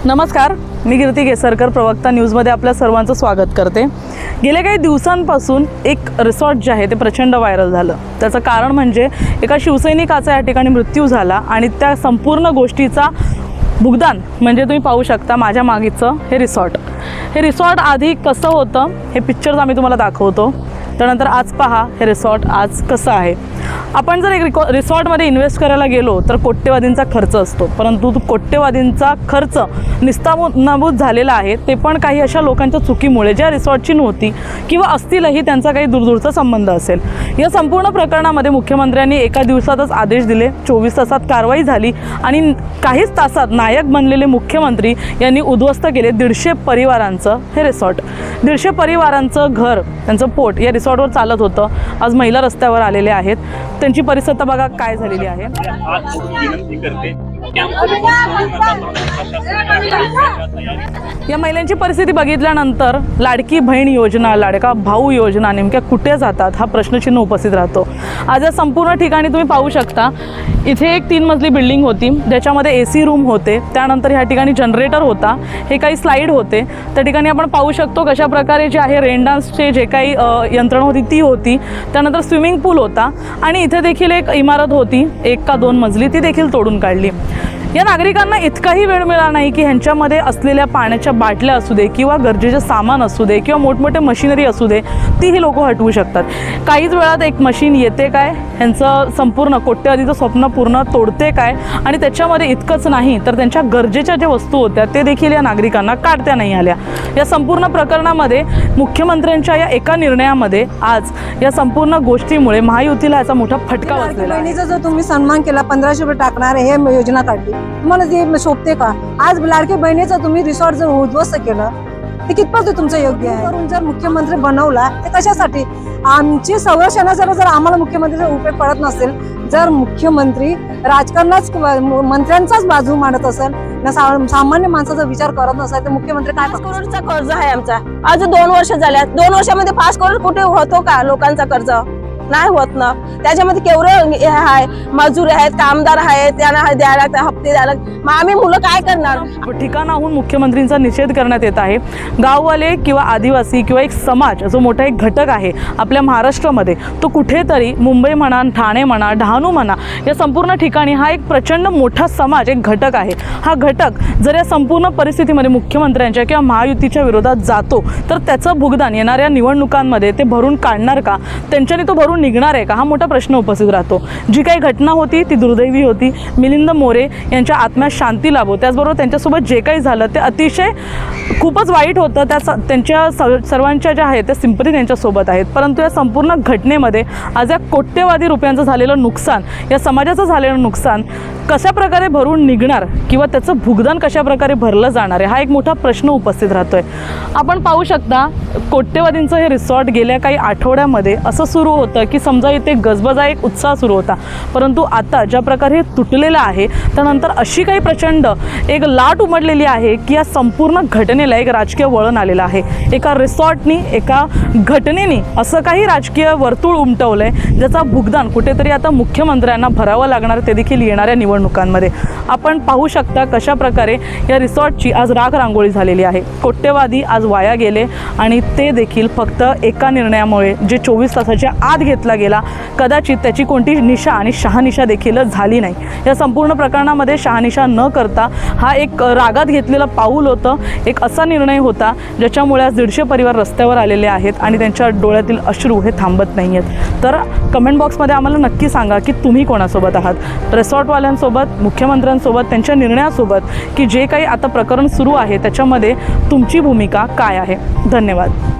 नमस्कार, मी कीर्ती केसरकर प्रवक्ता न्यूजमध्ये आपल्या सर्वांचं स्वागत करते। गेल्या काही दिवसांपासून एक रिसॉर्ट जे आहे ते प्रचंड व्हायरल झालं। त्याचं कारण म्हणजे एका शिवसैनिकाचा या ठिकाणी मृत्यू झाला आणि त्या संपूर्ण गोष्टीचा भुगतान म्हणजे तुम्ही पाहू शकता माझ्या मागीचं हे रिसॉर्ट आधी कसं होतं हे पिक्चर्स आम्ही तुम्हाला दाखवतो। त्यानंतर आज पहा हे रिसॉर्ट आज कसं आहे। आपण जर एक रिसॉर्टमध्ये इन्व्हेस्ट करायला गेलो तर कोट्यवधींचा खर्च असतो, परंतु कोट्यवधींचा खर्च निस्तानाबूत झालेला आहे, ते पण काही अशा लोकांच्या चुकीमुळे ज्या रिसॉर्टची नव्हती किंवा असतीलही त्यांचा काही दूरदूरचा संबंध असेल। या संपूर्ण प्रकरणामध्ये मुख्यमंत्र्यांनी एका दिवसातच आदेश दिले, 24 तासात कारवाई झाली आणि काहीच तासात नायक बनलेले मुख्यमंत्री यांनी उद्ध्वस्त केले 150 परिवारांचं हे रिसॉर्ट। 150 परिवारांचं घर, त्यांचं पोट या रिसॉर्टवर चालत होतं। आज महिला रस्त्यावर आलेले आहेत, त्यांची परिस्थिती बघा काय झालेली आहे। या महिलांची परिस्थिती बघितल्यानंतर लाडकी बहीण योजना, लाडका भाऊ योजना नेमक्या कुठे जातात हा प्रश्नचिन्ह उपस्थित राहतो। आज या संपूर्ण ठिकाणी तुम्ही पाहू शकता, इथे एक 3 मजली बिल्डिंग होती ज्याच्यामध्ये एसी रूम होते, त्यानंतर ह्या ठिकाणी जनरेटर होता, हे काही स्लाइड होते। त्या ठिकाणी आपण पाहू शकतो कशा प्रकारे जे आहे रेन डान्सचे जे काही यंत्रणा होती ती होती, त्यानंतर स्विमिंग पूल होता आणि इथे देखील एक इमारत होती 1 का 2 मजली, ती देखील तोडून काढली। या नागरिकांना इतकाही वेळ मिळाला नाही की ह्यांच्यामध्ये असलेल्या पाण्याच्या बाटल्या असू दे किंवा गरजेचे सामान असू दे किंवा मोठमोठे मशिनरी असू दे, तीही लोक हटवू शकतात। काहीच वेळात एक मशीन येते काय, ह्यांचं संपूर्ण कोट्यवधीचं स्वप्न पूर्ण तोडते काय, आणि त्याच्यामध्ये इतकंच नाही तर त्यांच्या गरजेच्या ज्या वस्तू होत्या ते देखील या नागरिकांना काढता नाही आल्या। या संपूर्ण प्रकरणामध्ये मुख्यमंत्र्यांच्या या एका निर्णयामध्ये आज या संपूर्ण गोष्टीमुळे महायुतीला याचा मोठा फटका बसलेला आहे। बहिणीचा जो तुम्ही सन्मान केला, 1500 रुपये टाकणार हे योजना काढली, तुम्हाला ते शोभते का? आज लाडकी बहिणीचं तुम्ही रिसॉर्ट जर उद्ध्वस्त केलं ते कितपत तुमचं योग्य आहे? जर मुख्यमंत्री बनवला ते कशासाठी? आमची संरक्षणाचा जर आम्हाला मुख्यमंत्रीचा उपयोग पडत नसेल, जर मुख्यमंत्री राजकारणाच मंत्र्यांचाच बाजू मांडत असेल ना, सामान्य माणसाचा विचार करत नसेल तर मुख्यमंत्री काय? 5 करोडचा कर्ज आहे आमचा, आज 2 वर्ष झाले। 2 वर्षामध्ये 5 करोड कुठे होतो का? लोकांचा कर्ज नाही होत ना। त्याच्यामध्ये केवढे आहे, मजूर आहेत, कामदार आहेत, त्यांना द्यायला लागतात, हप्ते द्यायला। मग आम्ही मुलं काय करणार? ठिकाणाहून मुख्यमंत्र्यांचा निषेध करण्यात येत आहे। गाववाले किंवा आदिवासी किंवा एक समाज जो मोठा एक घटक आहे आपल्या महाराष्ट्रामध्ये, तो कुठेतरी मुंबई म्हणा, ठाणे म्हणा, डहाणू म्हणा, या संपूर्ण ठिकाणी हा एक प्रचंड मोठा समाज, एक घटक आहे। हा घटक जर या संपूर्ण परिस्थितीमध्ये मुख्यमंत्र्यांच्या किंवा महायुतीच्या विरोधात जातो तर त्याचं भुगतान येणाऱ्या निवडणुकांमध्ये ते भरून काढणार का, त्यांच्याने तो भरून निघणार आहे का, हा मोठा प्रश्न उपस्थित राहतो। जी काही घटना होती ती दुर्दैवी होती। मिलिंद मोरे यांच्या आत्म्यास शांती लाभो, त्याचबरोबर त्यांच्यासोबत जे काही झालं ते अतिशय खूपच वाईट होतं। त्यांच्या सर्वांच्या ज्या आहेत त्या सिंपती त्यांच्यासोबत आहेत, परंतु या संपूर्ण घटनेमध्ये आज या कोट्यवधी रुपयांचं झालेलं नुकसान, या समाजाचं झालेलं नुकसान कशा प्रकारे भरून निघणार किंवा त्याचं भुगतान कशा प्रकारे भरलं जाणार आहे, हा एक मोठा प्रश्न उपस्थित राहतोय। आपण पाहू शकता कोट्यवधींचं हे रिसॉर्ट गेल्या काही आठवड्यामध्ये असं सुरू होतं की समजा इथे गजबजा, एक उत्साह सुरू होता, परंतु आता ज्या प्रकारे तुटलेलं आहे त्यानंतर अशी काही प्रचंड एक लाट उमटलेली आहे की या संपूर्ण घटनेला एक राजकीय वळण आलेलं आहे। एका रिसॉर्टनी, एका घटनेने असं काही राजकीय वर्तुळ उमटवलंय ज्याचा भुगतान कुठेतरी आता मुख्यमंत्र्यांना भरावं लागणार, ते देखील येणाऱ्या निवडणुकांमध्ये। आपण पाहू शकता कशा प्रकारे या रिसॉर्टची आज राख रांगोळी झालेली आहे। कोट्यवधी आज वाया गेले आणि ते देखील फक्त एका निर्णयामुळे जे 24 तासाच्या आत घेतला गेला, कदाचित त्याची कोणती निशा आणि शहानिशा देखील झाली नाही। या संपूर्ण प्रकरणामध्ये शहानिशा न करता हा एक रागात घेतलेला पाऊल होतं, एक असा निर्णय होता ज्याच्यामुळे आज 150 परिवार रस्त्यावर आलेले आहेत आणि त्यांच्या डोळ्यातील अश्रू हे थांबत नाही आहेत। तर कमेंट बॉक्समध्ये आम्हाला नक्की सांगा की तुम्ही कोणासोबत आहात, रिसॉर्टवाल्यांसोबत, मुख्यमंत्र्यांसोबत, त्यांच्या निर्णयासोबत, की जे काही आता प्रकरण सुरू आहे त्याच्यामध्ये तुमची भूमिका काय आहे? धन्यवाद।